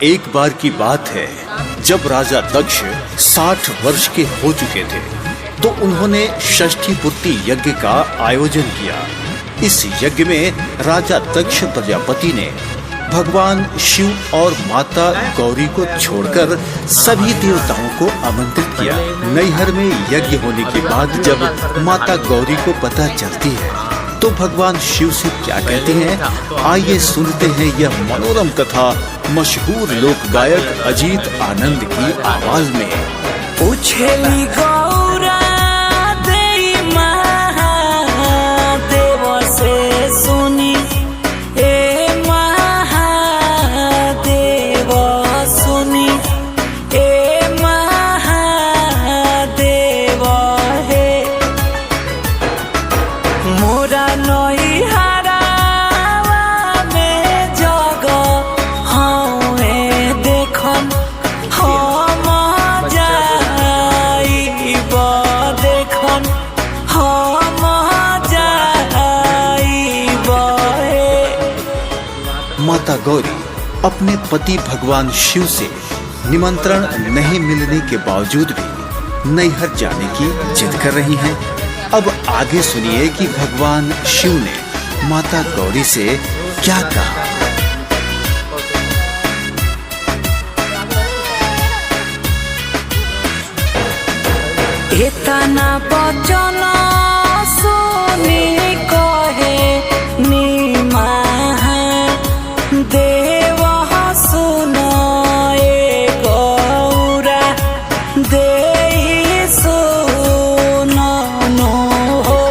एक बार की बात है, जब राजा दक्ष 60 वर्ष के हो चुके थे तो उन्होंने षष्ठी पूर्ति यज्ञ का आयोजन किया। इस यज्ञ में राजा दक्ष प्रजापति ने भगवान शिव और माता गौरी को छोड़कर सभी देवताओं को आमंत्रित किया। नैहर में यज्ञ होने के बाद जब माता गौरी को पता चलती है तो भगवान शिव से क्या कहते हैं, आइए सुनते हैं यह मनोरम कथा मशहूर लोक गायक अजीत आनंद की आवाज में। उछली गौरा देई महादेव से सुनी, ए महादेव सुनी, ए महादेव हे मोरा नई हरावा में जग हवे देखन हम जाइब देखन हम जाइब हे। माता गौरी अपने पति भगवान शिव से निमंत्रण नहीं मिलने के बावजूद भी नैहर जाने की जिद कर रही हैं। अब आगे सुनिए कि भगवान शिव ने माता गौरी से क्या कहा। इतना बचन सुनी कहे देव सुन ए गौरा देहि सुन हो,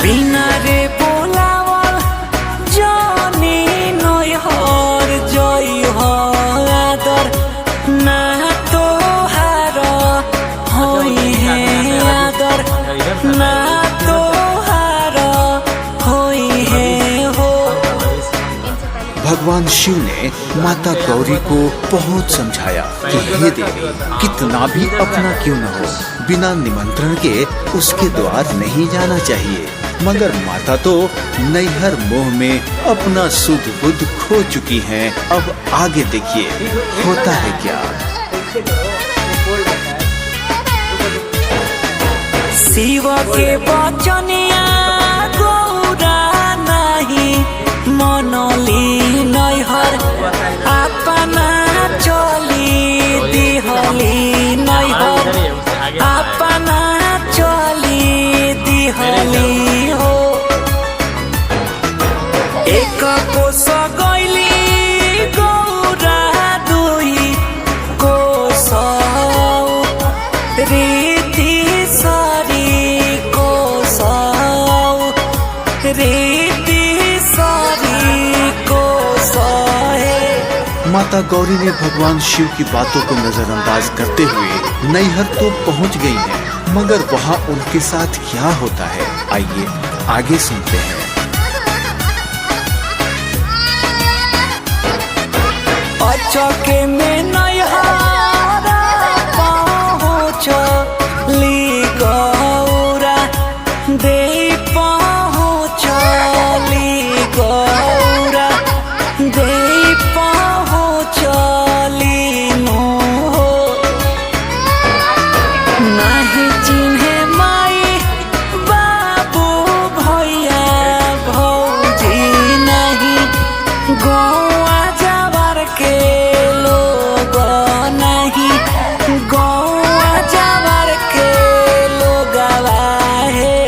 बिना रे बोलावल जानी नैहर जई हो आदर ना तोहार होई है आदर ना तोहार होई है हो। भगवान शिव ने माता गौरी को बहुत समझाया कि हे देवी, कितना भी अपना क्यों न हो, बिना निमंत्रण के उसके द्वार नहीं जाना चाहिए। मगर माता तो नैहर मोह में अपना सुध बुध खो चुकी हैं। अब आगे देखिए होता है क्या। शिव के बचनिया गौरा नहीं मनली नैहर अपना चली दिहली नैहर अपना चली दिहली हो। एक कोस गैली गौरा दुई कोस रीति सरी कोस रीति सरी कोस है। माता गौरी ने भगवान शिव की बातों को नजरअंदाज करते हुए नैहर तो पहुंच गई हैं, मगर वहां उनके साथ क्या होता है, आइए आगे सुनते हैं। अचके में नैहर पहुँचली गौरा देई पहुँचली गौरा देई पहुँचली नो हो। नहीं चिन्हे माई बाबू भैया भौजी नहीं गौआ जवार के लोग नहीं गौआ जवार के लोग है।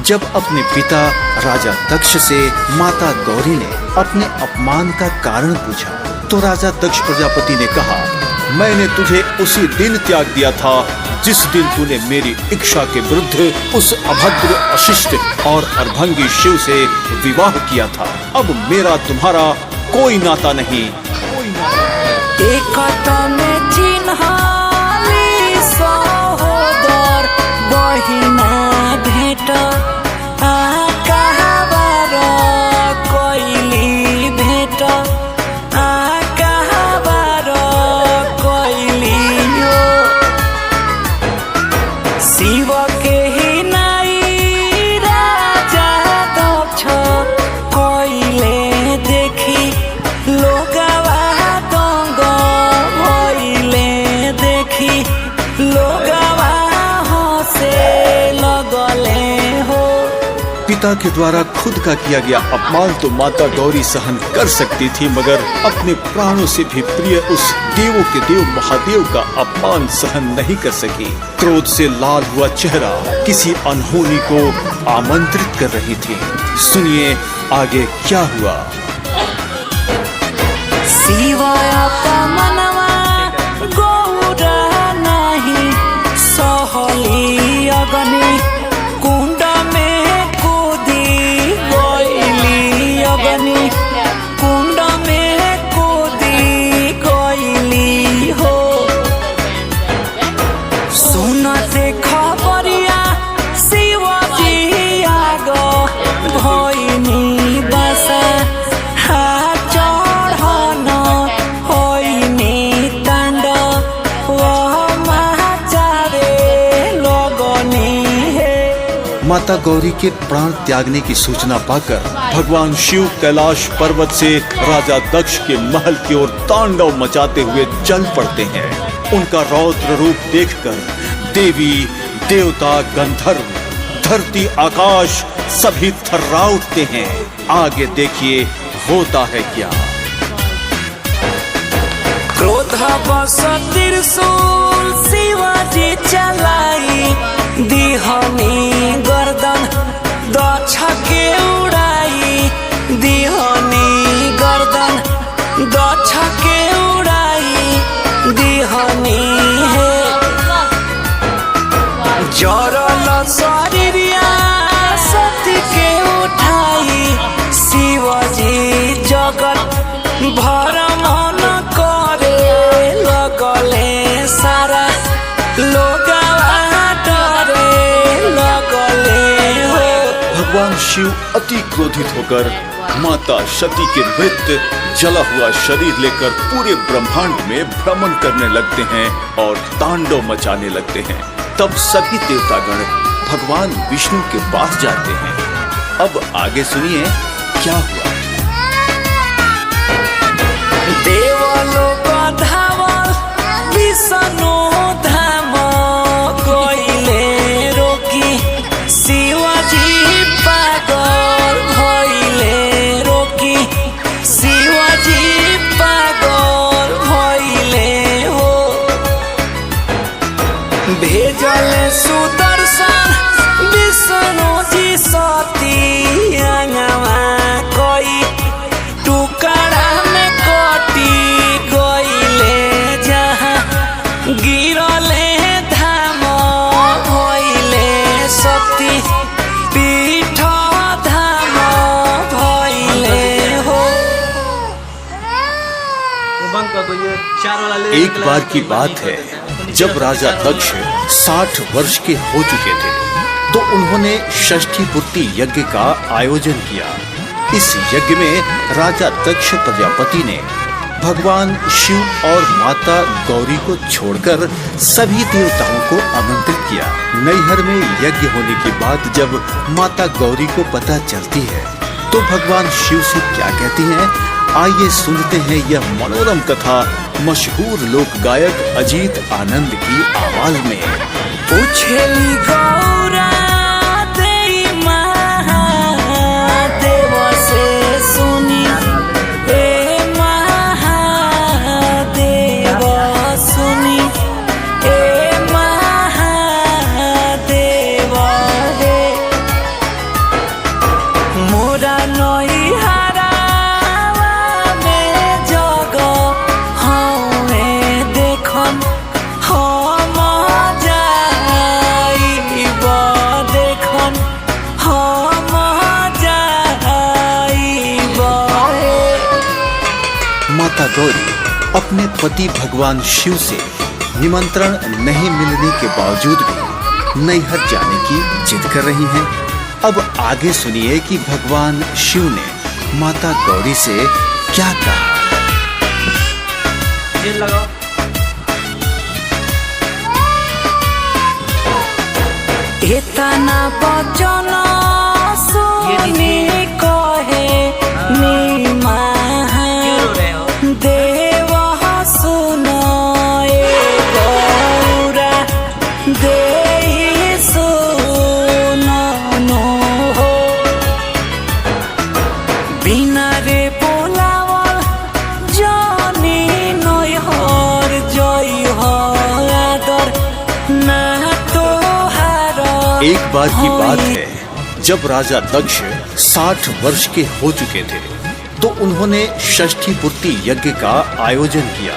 जब अपने पिता राजा दक्ष से माता गौरी ने अपने अपमान का कारण पूछा तो राजा दक्ष प्रजापति ने कहा, मैंने तुझे उसी दिन त्याग दिया था जिस दिन तूने मेरी इच्छा के विरुद्ध उस अभद्र अशिष्ट और अर्भंगी शिव से विवाह किया था। अब मेरा तुम्हारा कोई नाता नहीं। एक में चिन्हाली सहोदर बहिना भेट कहाबार कोइली भेट कहाबार कोइली हो। शिव के ही नाई राजा दक्ष कोइले देखी पिता के द्वारा खुद का किया गया अपमान तो माता गौरी सहन कर सकती थी, मगर अपने प्राणों से भी प्रिय उस देवों के देव महादेव का अपमान सहन नहीं कर सकी। क्रोध से लाल हुआ चेहरा किसी अनहोनी को आमंत्रित कर रही थी। सुनिए आगे क्या हुआ। शिवाय मनवा गौरा नहीं सहली अग्नि कुंड में कूदी गईली अग्नि कुंड में कूदी गईली हो। सुनते खबरिया शिवजी आग भइनी बसा माता गौरी के प्राण त्यागने की सूचना पाकर भगवान शिव कैलाश पर्वत से राजा दक्ष के महल की ओर तांडव मचाते हुए चल पड़ते हैं। उनका रौद्र रूप देखकर देवी देवता गंधर्व धरती आकाश सभी थर्रा उठते हैं। आगे देखिए होता है क्या। क्रोधवश त्रिशूल शिवाजी चलाई दिहनी गर्दन दक्ष के उड़ाई दिहनी गर्दन दक्ष के उड़ाई दिहनी है। जरल शरीरिया सती के उठाई शिवजी जगत भरमन करे लगले सारा लोग भगवान शिव अति क्रोधित होकर माता सती के मृत जला हुआ शरीर लेकर पूरे ब्रह्मांड में भ्रमण करने लगते हैं और तांडव मचाने लगते हैं। तब सभी देवतागण भगवान विष्णु के पास जाते हैं। अब आगे सुनिए क्या हुआ। देवलोक धावल विष्णु धाम कोइले रोकी शिवजी पागल भइले रोकी शिवजी पागल भइले हो। भेजल सुदर्शन विष्णु जी सती अंगवा कोई टुकड़ा में कटी गईले जहाँ गिरले धाम भइले सती पीठ धाम भइले हो। एक बार की बात है, जब राजा दक्ष 60 वर्ष के हो चुके थे तो उन्होंने षष्ठी पूर्ति यज्ञ का आयोजन किया। इस यज्ञ में राजा दक्ष प्रजापति ने भगवान शिव और माता गौरी को छोड़कर सभी देवताओं को आमंत्रित किया। नैहर में यज्ञ होने की बात जब माता गौरी को पता चलती है तो भगवान शिव से क्या कहती हैं, आइए सुनते हैं यह मनोरम कथा मशहूर लोक गायक अजीत आनंद की आवाज में। पूछेली गौरा देई महादेव से सुनी ए महादेव सुनी ए महादेव रे मोरा नई माता गौरी अपने पति भगवान शिव से निमंत्रण नहीं मिलने के बावजूद भी नैहर जाने की जिद कर रही हैं। अब आगे सुनिए कि भगवान शिव ने माता गौरी से क्या कहा। इतना वचन सुनी कहे नीमा देव सुनाए गौरा दे सुनो हो। एक बार की बात है, जब राजा दक्ष 60 वर्ष के हो चुके थे तो उन्होंने षष्ठी पूर्ति यज्ञ का आयोजन किया।